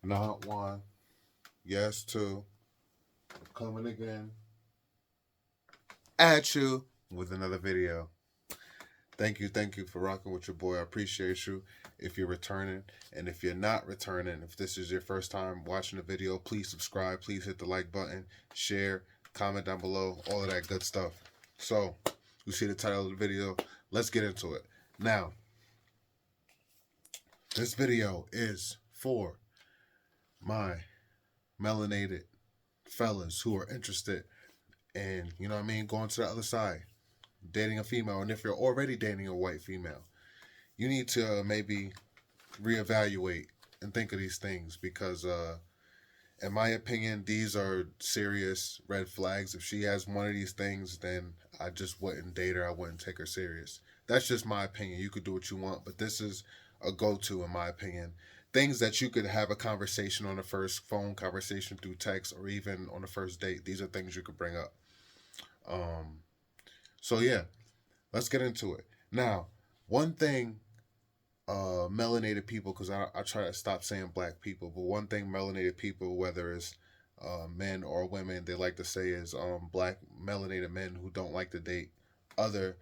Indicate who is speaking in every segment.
Speaker 1: Not one, yes two. Coming again at you with another video. Thank you for rocking with your boy. I appreciate you. If you're returning, and if you're not returning, if this is your first time watching the video, please subscribe. Please hit the like button, share, comment down below, all of that good stuff. So, you see the title of the video. Let's get into it. Now, this video is for my melanated fellas who are interested in, you know what I mean, going to the other side, dating a female. And if you're already dating a white female, you need to maybe reevaluate and think of these things because, in my opinion, these are serious red flags. If she has one of these things, then I just wouldn't date her. I wouldn't take her serious. That's just my opinion. You could do what you want, but this is a go-to in my opinion. Things that you could have a conversation on the first phone conversation through text or even on the first date. These are things you could bring up. Um, so yeah, let's get into it. Now, one thing melanated people, because I try to stop saying black people, but one thing melanated people, whether it's men or women, they like to say is black melanated men who don't like to date other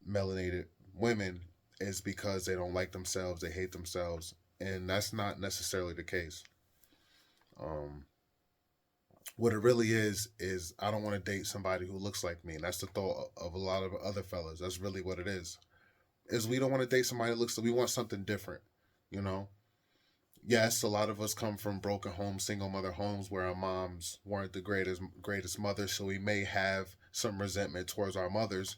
Speaker 1: melanated women is because they don't like themselves, they hate themselves, and that's not necessarily the case. Um, what it really is I don't want to date somebody who looks like me, and that's the thought of a lot of other fellas. That's really what it is. Is we don't want to date somebody that looks like we want something different, you know. Yes, a lot of us come from broken homes, single mother homes where our moms weren't the greatest mothers, so we may have some resentment towards our mothers,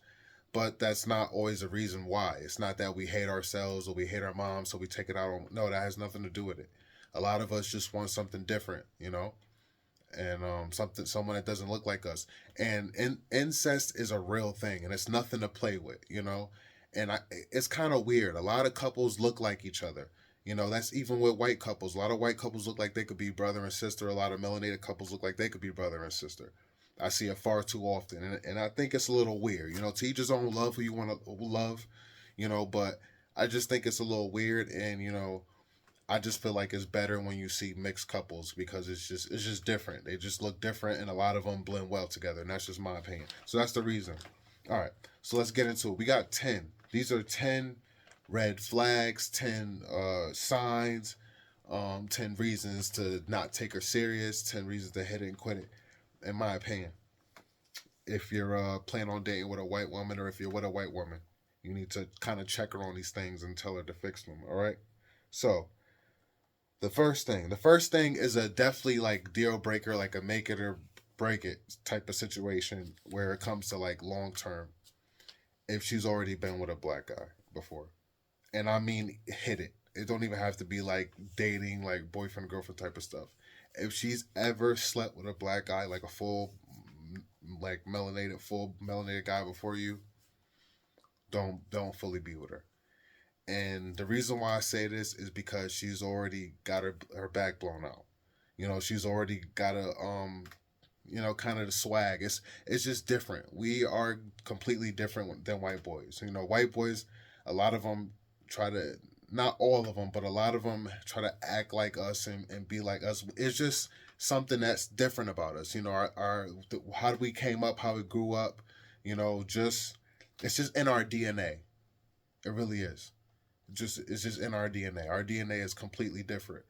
Speaker 1: but that's not always a reason why. It's not that we hate ourselves or we hate our moms, so we take it out on. No, that has nothing to do with it. A lot of us just want something different, you know, and someone that doesn't look like us. And incest is a real thing, and it's nothing to play with, you know. And it's kind of weird. A lot of couples look like each other. You know, that's even with white couples. A lot of white couples look like they could be brother and sister. A lot of melanated couples look like they could be brother and sister. I see it far too often, and I think it's a little weird. You know, to each his own. Love who you want to love, you know. But I just think it's a little weird, and you know, I just feel like it's better when you see mixed couples because it's just different. They just look different, and a lot of them blend well together. And that's just my opinion. So that's the reason. All right, so let's get into it. We got 10. These are 10 red flags, 10 signs, 10 reasons to not take her serious, 10 reasons to hit it and quit it. In my opinion, if you're planning on dating with a white woman or if you're with a white woman, you need to kind of check her on these things and tell her to fix them. All right. So the first thing is a definitely like deal breaker, like a make it or break it type of situation where it comes to like long term. If she's already been with a black guy before, and I mean hit it. It don't even have to be like dating, like boyfriend girlfriend type of stuff. If she's ever slept with a black guy, like a full melanated guy before you, don't fully be with her. And the reason why I say this is because she's already got her back blown out. You know, she's already got a you know, kind of the swag. It's just different. We are completely different than white boys. You know, white boys, a lot of them try to, not all of them, but a lot of them try to act like us and be like us. It's just something that's different about us. You know, how we came up, how we grew up. You know, just it's just in our DNA. It really is. It's just in our DNA. Our DNA is completely different.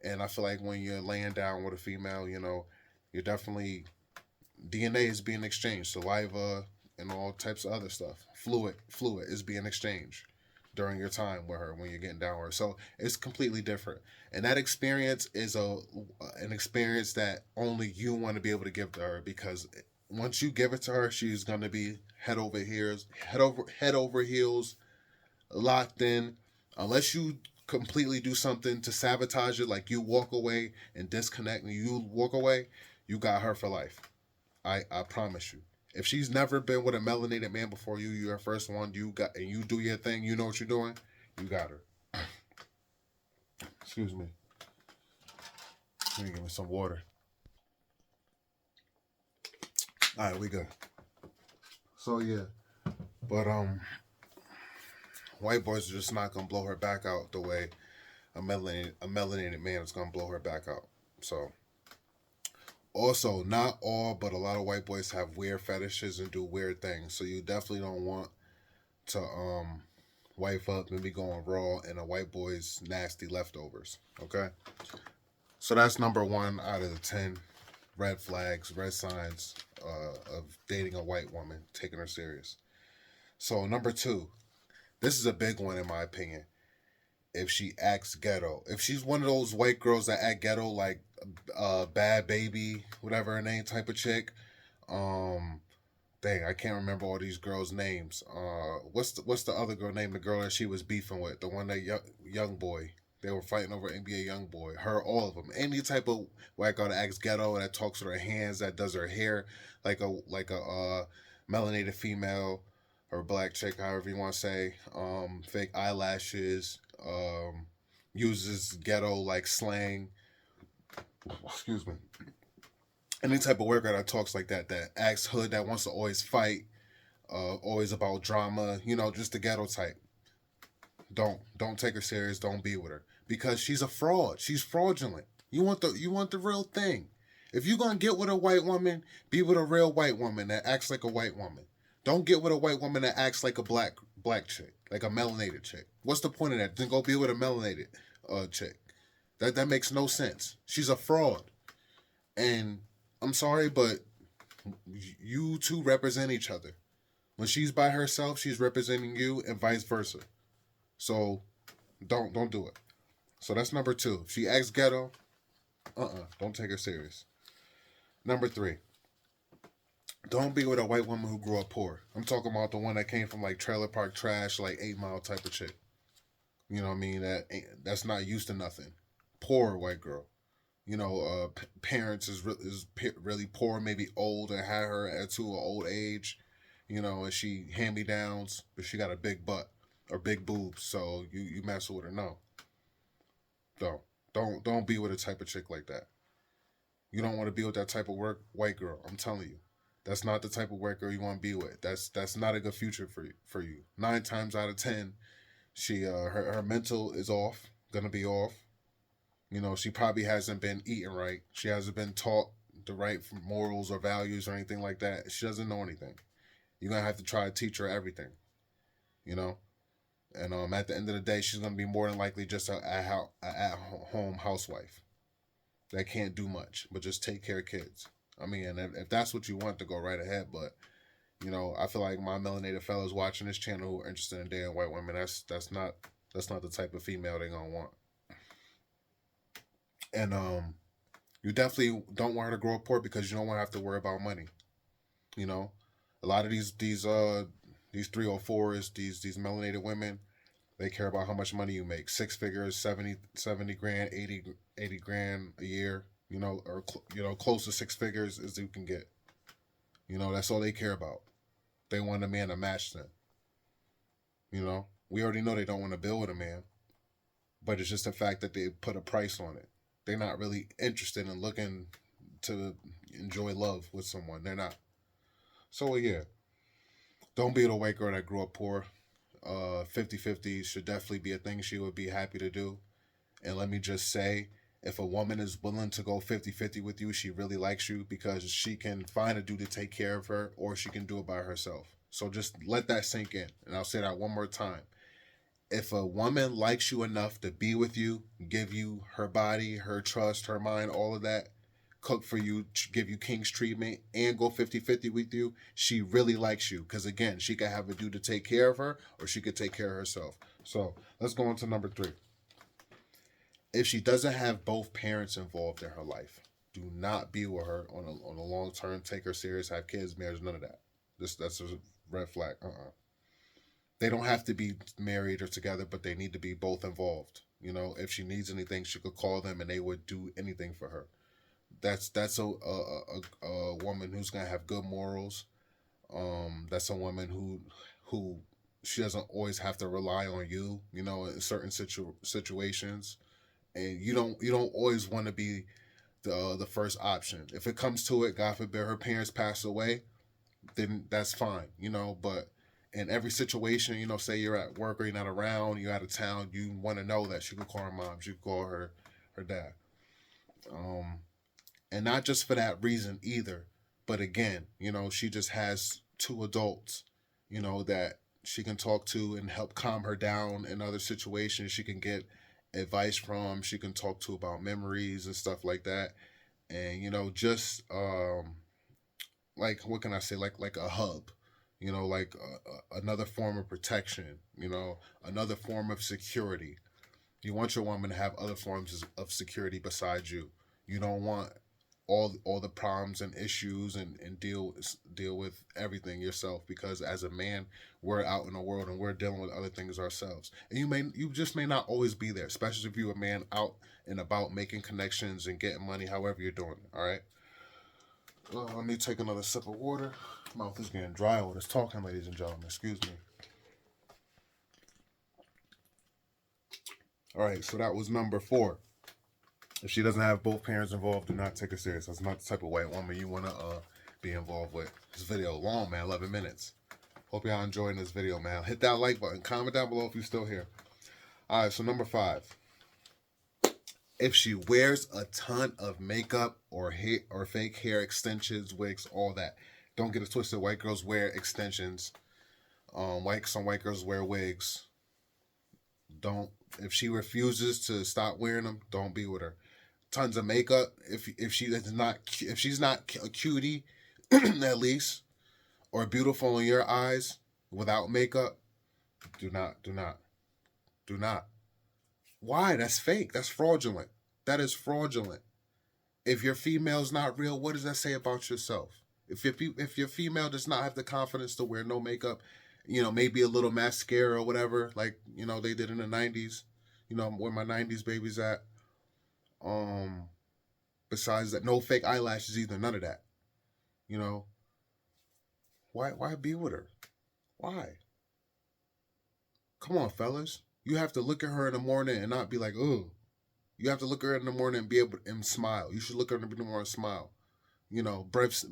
Speaker 1: And I feel like when you're laying down with a female, you know, you're definitely DNA is being exchanged, saliva and all types of other stuff. Fluid is being exchanged during your time with her when you're getting down with her. So it's completely different. And that experience is an experience that only you want to be able to give to her because once you give it to her, she's gonna be head over heels, locked in. Unless you completely do something to sabotage it, like you walk away and disconnect and you walk away, you got her for life. I promise you. If she's never been with a melanated man before you, you're her first one. You got and you do your thing. You know what you're doing. You got her. Excuse me. Let me give me some water. All right, we good. So yeah, but white boys are just not gonna blow her back out the way. a melanated man is gonna blow her back out. So also, not all, but a lot of white boys have weird fetishes and do weird things. So you definitely don't want to wife up and be going raw in a white boy's nasty leftovers. Okay, so that's number one out of the 10 red flags, red signs of dating a white woman, taking her serious. So number two, this is a big one in my opinion. If she acts ghetto, if she's one of those white girls that act ghetto, like bad baby, whatever her name, type of chick. Um, Dang, I can't remember all these girls' names. What's the other girl name? The girl that she was beefing with, the one that young boy. They were fighting over NBA young boy. Her, all of them. Any type of white girl that acts ghetto, that talks with her hands, that does her hair like a melanated female or black chick, however you want to say. Fake eyelashes. Uses ghetto like slang. Excuse me. Any type of worker that talks like that, that acts hood, that wants to always fight, always about drama, just the ghetto type. Don't take her serious. Don't be with her because she's a fraud. She's fraudulent. You want the real thing. If you're gonna get with a white woman, be with a real white woman that acts like a white woman. Don't get with a white woman that acts like a black chick, like a melanated chick. What's the point of that? Then go be with a melanated chick. That makes no sense. She's a fraud. And I'm sorry, but you two represent each other. When she's by herself, she's representing you, and vice versa. So don't do it. So that's number two. If she acts ghetto, don't take her serious. Number three, don't be with a white woman who grew up poor. I'm talking about the one that came from like trailer park trash, like 8 Mile type of chick. You know what I mean? That's not used to nothing. Poor white girl. Parents really poor, maybe old, and had her to an old age. And she hand me downs, but she got a big butt or big boobs. So you mess with her, no. No, don't be with a type of chick like that. You don't want to be with that type of white girl. I'm telling you, that's not the type of white girl you want to be with. That's not a good future for you. 9 times out of 10, her mental is off, gonna be off. She probably hasn't been eating right. She hasn't been taught the right morals or values or anything like that. She doesn't know anything. You're gonna have to try to teach her everything. You know, and at the end of the day, she's gonna be more than likely just a at home housewife that can't do much but just take care of kids. I mean, and if that's what you want, to go right ahead. But I feel like my melanated fellas watching this channel who are interested in dating white women, that's not the type of female they gonna want. And you definitely don't want her to grow up poor because you don't want to have to worry about money. You know, a lot of these 304s, these melanated women, they care about how much money you make. Six figures, 70 grand, 80 grand a year. Or close to six figures as you can get. That's all they care about. They want a man to match them. We already know they don't want to build with a man, but it's just the fact that they put a price on it. They're not really interested in looking to enjoy love with someone. They're not. So yeah, don't be the white girl that grew up poor. 50-50 should definitely be a thing she would be happy to do. And let me just say, if a woman is willing to go 50-50 with you, she really likes you because she can find a dude to take care of her, or she can do it by herself. So just let that sink in. And I'll say that one more time. If a woman likes you enough to be with you, give you her body, her trust, her mind, all of that, cook for you, give you king's treatment, and go 50-50 with you, she really likes you. Because again, she could have a dude to take care of her, or she could take care of herself. So let's go on to number three. If she doesn't have both parents involved in her life, do not be with her on a long term. Take her serious. Have kids, marriage, none of that. That's a red flag. They don't have to be married or together, but they need to be both involved. If she needs anything, she could call them and they would do anything for her. That's a woman who's gonna have good morals. That's a woman who she doesn't always have to rely on you. In certain situations, and you don't always want to be the first option. If it comes to it, God forbid her parents pass away, then that's fine. But in every situation, you know, say you're at work or you're not around, you're out of town, you want to know that she could call her mom, she could call her dad. Um, and not just for that reason either, but again, you know, she just has two adults, you know, that she can talk to and help calm her down in other situations. She can get advice from, she can talk to about memories and stuff like that. And, you know, just like what can I say, like a hub, you know, like another form of protection, you know, another form of security. You want your woman to have other forms of security besides you. You don't want all the problems and issues and deal with everything yourself, because as a man, we're out in the world and we're dealing with other things ourselves. And you just may not always be there, especially if you're a man out and about making connections and getting money, however you're doing it. All right. Let me take another sip of water. Mouth is getting dry with this talking, ladies and gentlemen. Excuse me. All right, so that was number 4. If she doesn't have both parents involved, do not take her serious. That's not the type of white woman you want to be involved with. This video long, man, 11 minutes. Hope y'all enjoying this video, man. Hit that like button. Comment down below if you're still here. All right, so number 5. If she wears a ton of makeup or fake hair extensions, wigs, all that. Don't get it twisted. White girls wear extensions. Some white girls wear wigs. Don't. If she refuses to stop wearing them, don't be with her. Tons of makeup. If she's not a cutie, at least, or beautiful in your eyes without makeup, do not. Why? That's fake. That's fraudulent. That is fraudulent. If your female's not real, what does that say about yourself? If your female does not have the confidence to wear no makeup, you know, maybe a little mascara or whatever, like, you know, they did in the 90s, you know, where my 90s babies at. Besides that, no fake eyelashes either, none of that. You know, why be with her? Why? Come on, fellas. You have to look at her in the morning and not be like, oh. You have to look at her in the morning and be able to smile. You should look at her in the morning and smile. You know, breath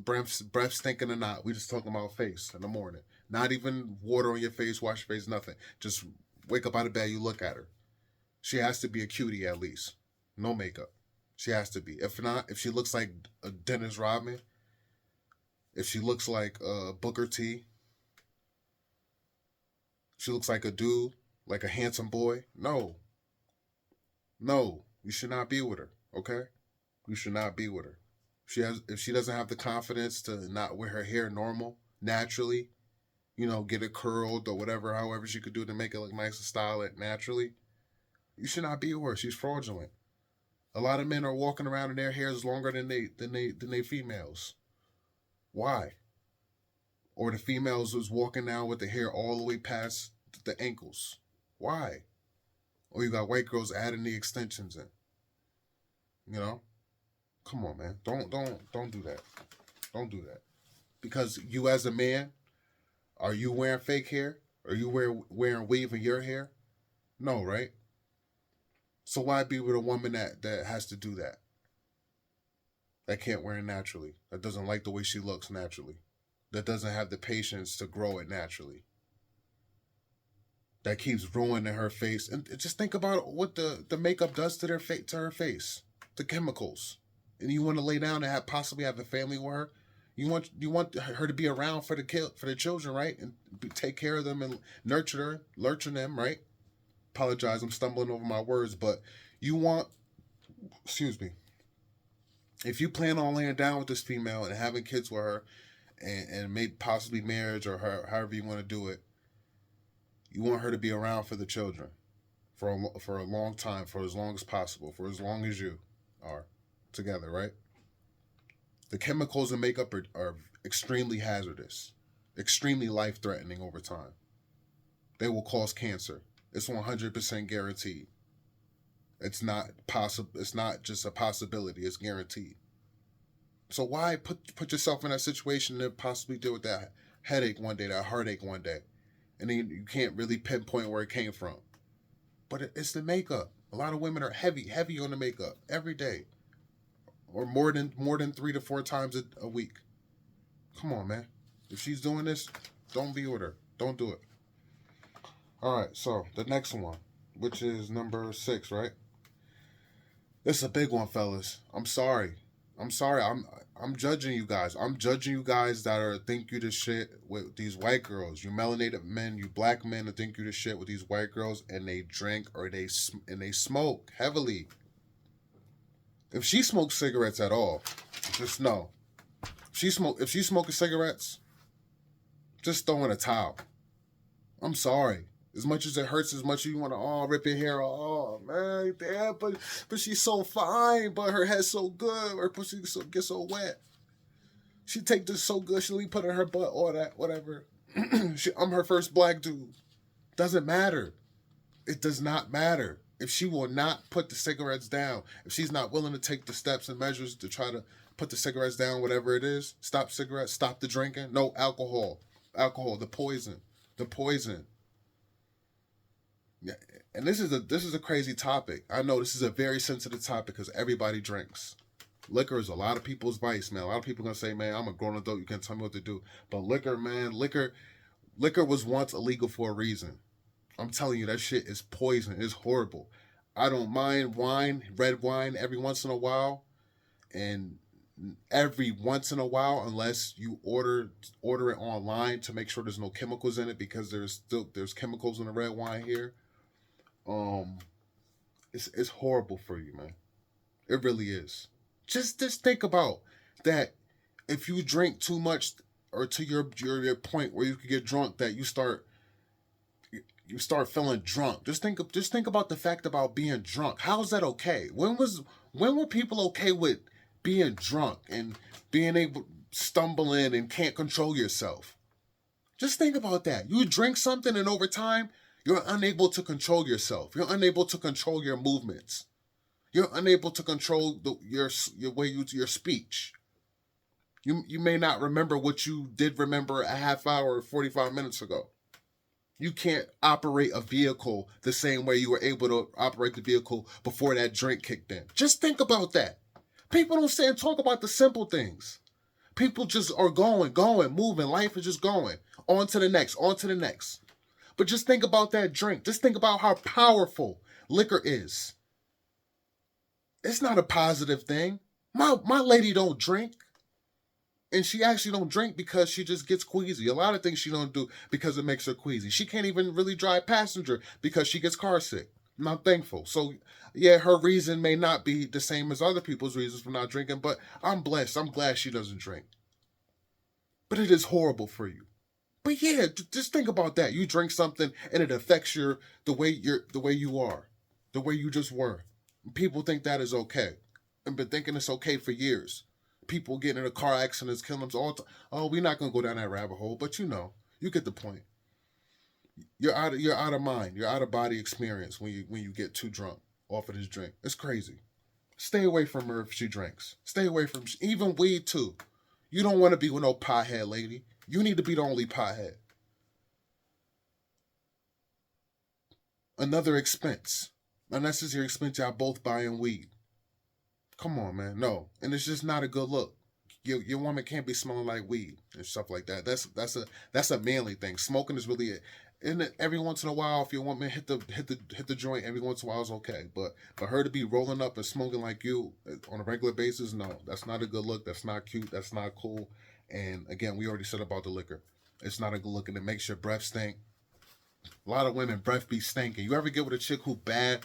Speaker 1: stinking or not. We just talking about face in the morning. Not even water on your face, wash your face, nothing. Just wake up out of bed, you look at her. She has to be a cutie at least. No makeup. She has to be. If not, if she looks like a Dennis Rodman, if she looks like Booker T, she looks like a dude, like a handsome boy. No, you should not be with her. Okay, you should not be with her. If she doesn't have the confidence to not wear her hair normal, naturally, you know, get it curled or whatever, however she could do to make it look nice and style it naturally, you should not be with her. She's fraudulent. A lot of men are walking around and their hair is longer than they females. Why? Or the females was walking down with the hair all the way past the ankles. Why? Or you got white girls adding the extensions in. You know? Come on, man. Don't do that. Don't do that. Because you as a man, are you wearing fake hair? Are you wearing weave in your hair? No, right? So why be with a woman that has to do that? That can't wear it naturally. That doesn't like the way she looks naturally. That doesn't have the patience to grow it naturally. That keeps ruining her face. And just think about what the makeup does to her face. The chemicals. And you want to lay down and possibly have a family with her. You want her to be around for the children, right? And take care of them and nurture them, right? Apologize, I'm stumbling over my words, but you want, excuse me, if you plan on laying down with this female and having kids with her, and maybe possibly marriage or however you want to do it, you want her to be around for the children for a long time, for as long as possible, for as long as you are together, right? The chemicals in makeup are extremely hazardous, extremely life-threatening over time. They will cause cancer. It's 100% guaranteed. It's not possible. It's not just a possibility. It's guaranteed. So why put yourself in that situation to possibly deal with that headache one day, that heartache one day, and then you can't really pinpoint where it came from? But it's the makeup. A lot of women are heavy on the makeup every day, or more than 3 to 4 times a week. Come on, man. If she's doing this, don't be with her. Don't do it. All right, so the next one, which is number 6, right? This is a big one, fellas. I'm sorry. I'm sorry. I'm judging you guys. I'm judging you guys that are think you the shit with these white girls. You melanated men, you black men that think you the shit with these white girls, and they drink or they smoke heavily. If she smokes cigarettes at all, just know. If she's smoking cigarettes, just throw in a towel. I'm sorry. As much as it hurts, as much as you want to rip your hair off. Oh man, damn, but she's so fine, but her head's so good, her pussy gets so wet. She take this so good, she'll be put in her butt, all that, whatever. I'm her first black dude. Doesn't matter. It does not matter. If she will not put the cigarettes down, if she's not willing to take the steps and measures to try to put the cigarettes down, whatever it is, stop cigarettes, stop the drinking, no alcohol, the poison. Yeah, and this is a crazy topic. I know this is a very sensitive topic because everybody drinks. Liquor is a lot of people's vice, man. A lot of people gonna say, man, I'm a grown adult, you can't tell me what to do. But liquor, man, liquor was once illegal for a reason. I'm telling you, that shit is poison. It's horrible. I don't mind wine, red wine, every once in a while, and every once in a while, unless you order it online to make sure there's no chemicals in it, because there's chemicals in the red wine here. Um, it's horrible for you, man. It really is. Just think about that. If you drink too much, or to your point where you could get drunk, that you start feeling drunk. Just think about the fact about being drunk. How is that okay? When were people okay with being drunk and being able to stumble in and can't control yourself? Just think about that. You drink something and over time you're unable to control yourself. You're unable to control your movements. You're unable to control your way your speech. You may not remember what you did remember a half hour or 45 minutes ago. You can't operate a vehicle the same way you were able to operate the vehicle before that drink kicked in. Just think about that. People don't say and talk about the simple things. People just are going, moving. Life is just going. On to the next. But just think about that drink. Just think about how powerful liquor is. It's not a positive thing. My lady don't drink. And she actually don't drink because she just gets queasy. A lot of things she don't do because it makes her queasy. She can't even really drive passenger because she gets car sick. I'm not thankful. So, yeah, her reason may not be the same as other people's reasons for not drinking, but I'm blessed. I'm glad she doesn't drink. But it is horrible for you. But yeah, just think about that. You drink something and it affects the way you are, the way you just were. People think that is okay, and been thinking it's okay for years. People getting in car accidents, killing them all. Oh, we're not gonna go down that rabbit hole, but you get the point. You're out of mind. You're out of body experience when you get too drunk off of this drink. It's crazy. Stay away from her if she drinks. Stay away from even weed too. You don't want to be with no pothead lady. You need to be the only pothead. Another expense. Unnecessary expense, y'all both buying weed. Come on, man. No. And it's just not a good look. Your woman can't be smelling like weed and stuff like that. That's a manly thing. Smoking is really it. And every once in a while, if your woman hit the joint every once in a while is okay. But for her to be rolling up and smoking like you on a regular basis, no, that's not a good look. That's not cute. That's not cool. And again, we already said about the liquor. It's not a good look, and it makes your breath stink. A lot of women breath be stinking. You ever get with a chick who bad?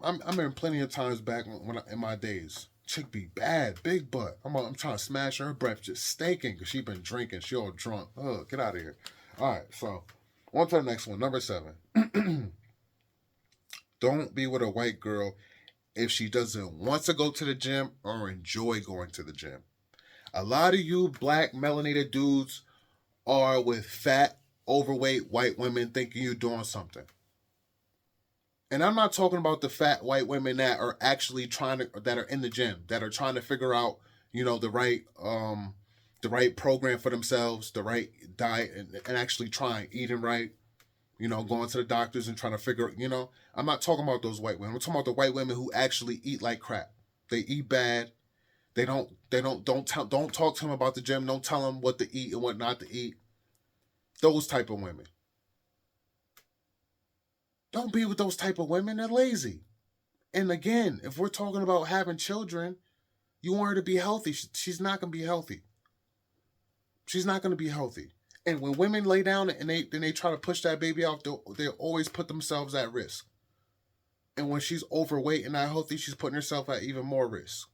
Speaker 1: I remember plenty of times back in my days. Chick be bad, big butt. I'm trying to smash her breath just stinking because she been drinking. She all drunk. Oh, get out of here. All right, so on to the next one. Number 7. Don't be with a white girl if she doesn't want to go to the gym or enjoy going to the gym. A lot of you black melanated dudes are with fat, overweight white women thinking you're doing something. And I'm not talking about the fat white women that are actually that are in the gym, that are trying to figure out, the right program for themselves, the right diet, and actually trying, eating right, going to the doctors and trying to figure, I'm not talking about those white women. I'm talking about the white women who actually eat like crap. They eat bad. Don't talk to them about the gym. Don't tell them what to eat and what not to eat. Those type of women. Don't be with those type of women. They're lazy. And again, if we're talking about having children, you want her to be healthy. She's not going to be healthy. She's not going to be healthy. And when women lay down and they try to push that baby out, they always put themselves at risk. And when she's overweight and not healthy, she's putting herself at even more risk.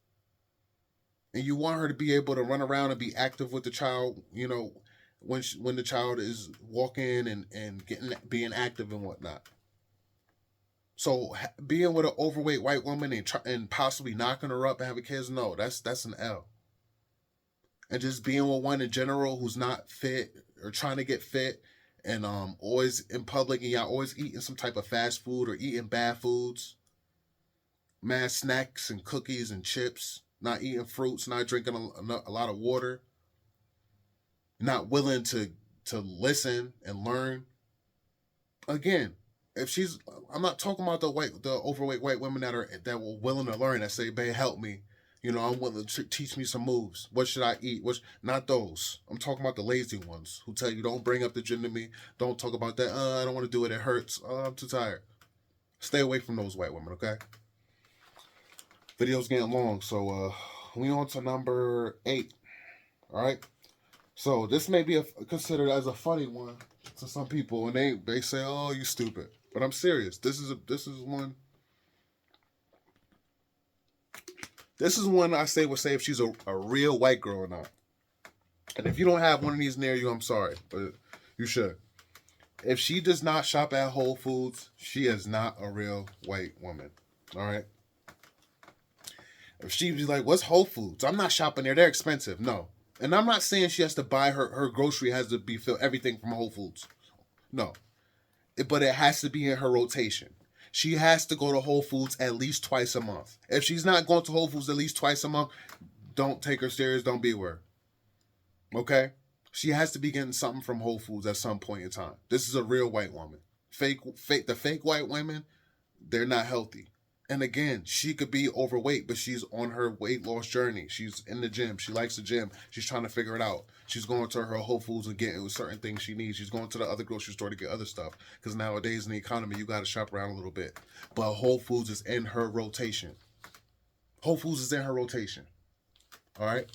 Speaker 1: And you want her to be able to run around and be active with the child, when the child is walking and being active and whatnot. So being with an overweight white woman and possibly knocking her up and having kids, no, that's an L. And just being with one in general who's not fit or trying to get fit and always in public and y'all always eating some type of fast food or eating bad foods, mad snacks and cookies and chips, not eating fruits, not drinking a lot of water, not willing to listen and learn. Again, if she's, I'm not talking about the overweight white women that were willing to learn, that say, "Babe, help me. I'm willing to teach me some moves. What should I eat? Not those. I'm talking about the lazy ones who tell you, don't bring up the gym to me. Don't talk about that. I don't want to do it. It hurts. I'm too tired." Stay away from those white women, okay? Video's getting long, so we on to number 8. All right. So this may be considered as a funny one to some people, and they say, "Oh, you stupid," but I'm serious. This is one. This is one I would say if she's a real white girl or not. And if you don't have one of these near you, I'm sorry, but you should. If she does not shop at Whole Foods, she is not a real white woman. All right. If she be like, "What's Whole Foods? I'm not shopping there. They're expensive." No. And I'm not saying she has to buy her grocery has to be filled everything from Whole Foods. No. But it has to be in her rotation. She has to go to Whole Foods at least twice a month. If she's not going to Whole Foods at least twice a month, don't take her serious. Don't be with her. Okay? She has to be getting something from Whole Foods at some point in time. This is a real white woman. The fake white women, they're not healthy. And again, she could be overweight, but she's on her weight loss journey. She's in the gym. She likes the gym. She's trying to figure it out. She's going to her Whole Foods and getting certain things she needs. She's going to the other grocery store to get other stuff. Because nowadays in the economy, you got to shop around a little bit. But Whole Foods is in her rotation. Whole Foods is in her rotation. All right?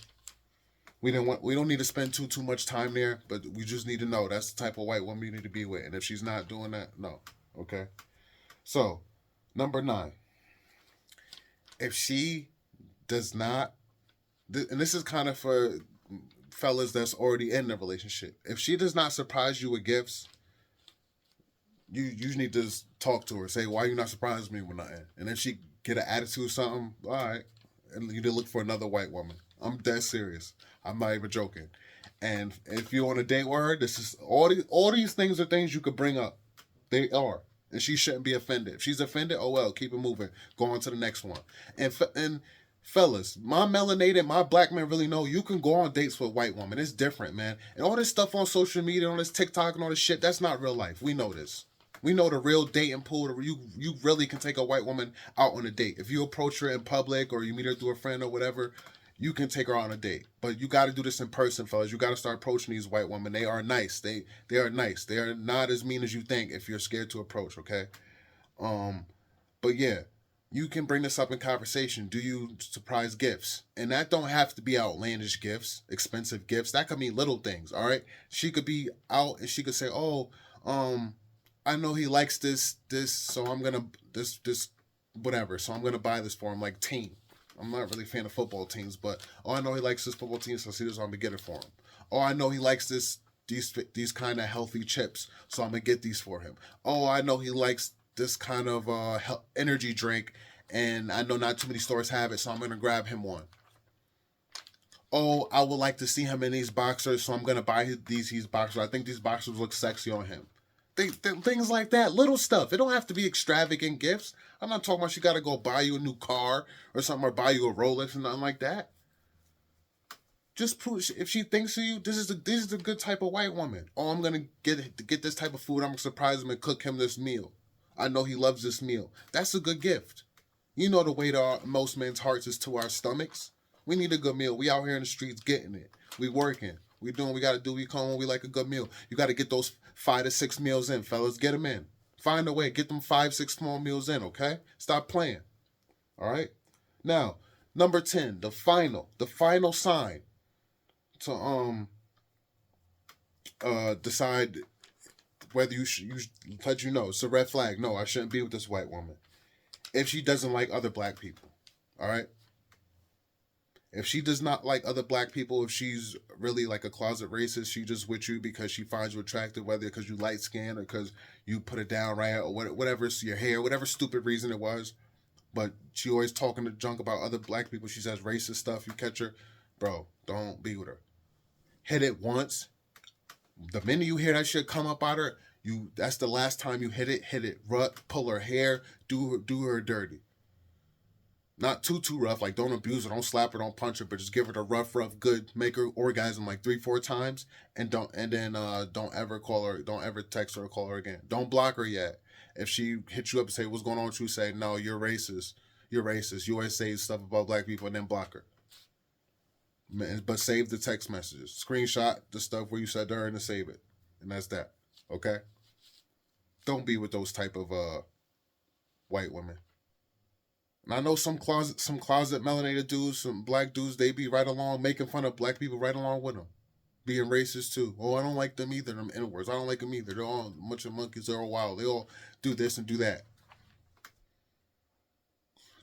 Speaker 1: We don't need to spend too much time there, but we just need to know that's the type of white woman you need to be with. And if she's not doing that, no. Okay? So, number 9. If she does not, and this is kind of for fellas that's already in the relationship, if she does not surprise you with gifts, you need to just talk to her. Say, "Why you not surprising me with nothing?" And if she get an attitude or something, all right, and you need to look for another white woman. I'm dead serious. I'm not even joking. And if you're on a date with her, this is all these things are things you could bring up. They are. And she shouldn't be offended. If she's offended, oh well, keep it moving. Go on to the next one. And fellas, my black men really know you can go on dates with white women. It's different, man. And all this stuff on social media, on this TikTok and all this shit, that's not real life. We know this. We know the real dating pool. You really can take a white woman out on a date. If you approach her in public or you meet her through a friend or whatever, you can take her on a date. But you got to do this in person, fellas. You got to start approaching these white women. They are nice. They are nice. They are not as mean as you think if you're scared to approach, okay? But yeah, you can bring this up in conversation. Do you surprise gifts? And that don't have to be outlandish gifts, expensive gifts. That could mean little things, all right? She could be out and she could say, "Oh, I know he likes this, so I'm going to, this, whatever. So I'm going to buy this for him," like team. I'm not really a fan of football teams, but I know he likes this football team, so I see this, I'm gonna get it for him. I know he likes these kind of healthy chips, so I'm gonna get these for him. I know he likes this kind of energy drink, and I know not too many stores have it, so I'm gonna grab him one. I would like to see him in these boxers, so I'm gonna buy these boxers. I think these boxers look sexy on him. Things like that, little stuff. It don't have to be extravagant gifts. I'm not talking about she got to go buy you a new car or something, or buy you a Rolex or nothing like that. Just prove, if she thinks of you, this is a good type of white woman. I'm gonna get this type of food. I'm gonna surprise him and cook him this meal. I know he loves this meal. That's a good gift. You know the way to most men's hearts is to our stomachs. We need a good meal. We out here in the streets getting it. We working. We doing what we got to do. We come when we like a good meal. You got to get those 5 to 6 meals in, fellas. Get them in. Find a way. Get them 5, 6 small meals in, okay? Stop playing. All right? Now, number 10, the final sign to decide whether you should let you know it's a red flag. No, I shouldn't be with this white woman. If she doesn't like other black people. All right? If she does not like other black people, if she's really like a closet racist, she just with you because she finds you attractive, whether because you light skin or because you put it down right or whatever, it's your hair, whatever stupid reason it was. But she always talking to junk about other black people. She says racist stuff. You catch her, bro, don't be with her. Hit it once. The minute you hear that shit come up out her, that's the last time you hit it. Hit it, pull her hair, do her dirty. Not too rough, like don't abuse her, don't slap her, don't punch her, but just give her the rough, good, make her orgasm like 3-4 times, and don't ever call her, don't ever text her or call her again. Don't block her yet. If she hits you up and say, what's going on with you, say, no, you're racist. You're racist. You always say stuff about black people and then block her. But save the text messages. Screenshot the stuff where you said to her and save it. And that's that. Okay? Don't be with those type of white women. And I know some closet melanated dudes, some black dudes, they be right along making fun of black people right along with them. Being racist too. Oh, I don't like them either, them N-words. I don't like them either. They're all a bunch of monkeys, they're all wild. They all do this and do that.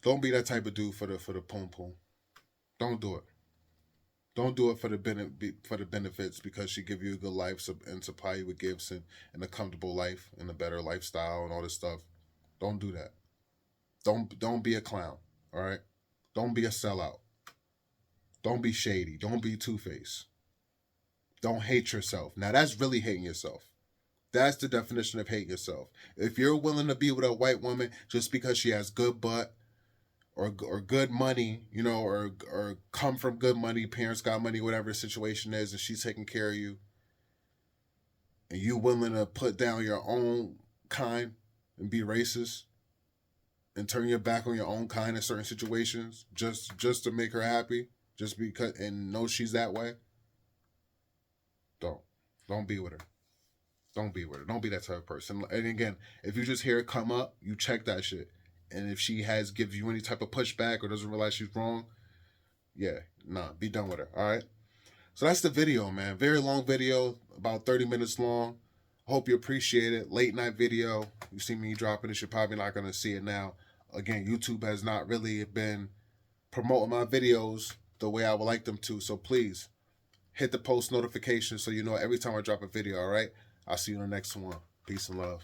Speaker 1: Don't be that type of dude for the poom poom. Don't do it. Don't do it for the benefits because she give you a good life and supply you with gifts and a comfortable life and a better lifestyle and all this stuff. Don't do that. Don't be a clown, all right? Don't be a sellout. Don't be shady. Don't be two-faced. Don't hate yourself. Now, that's really hating yourself. That's the definition of hating yourself. If you're willing to be with a white woman just because she has good butt or good money, or come from good money, parents got money, whatever the situation is, and she's taking care of you, and you willing to put down your own kind and be racist, and turn your back on your own kind in certain situations just to make her happy, just because and know she's that way. Don't be with her. Don't be with her. Don't be that type of person. And again, if you just hear it come up, you check that shit. And if she gives you any type of pushback or doesn't realize she's wrong, yeah, be done with her. All right. So that's the video, man. Very long video, about 30 minutes long. Hope you appreciate it. Late night video. You see me dropping this, you're probably not gonna see it now. Again, YouTube has not really been promoting my videos the way I would like them to. So please hit the post notification so you know every time I drop a video, all right? I'll see you in the next one. Peace and love.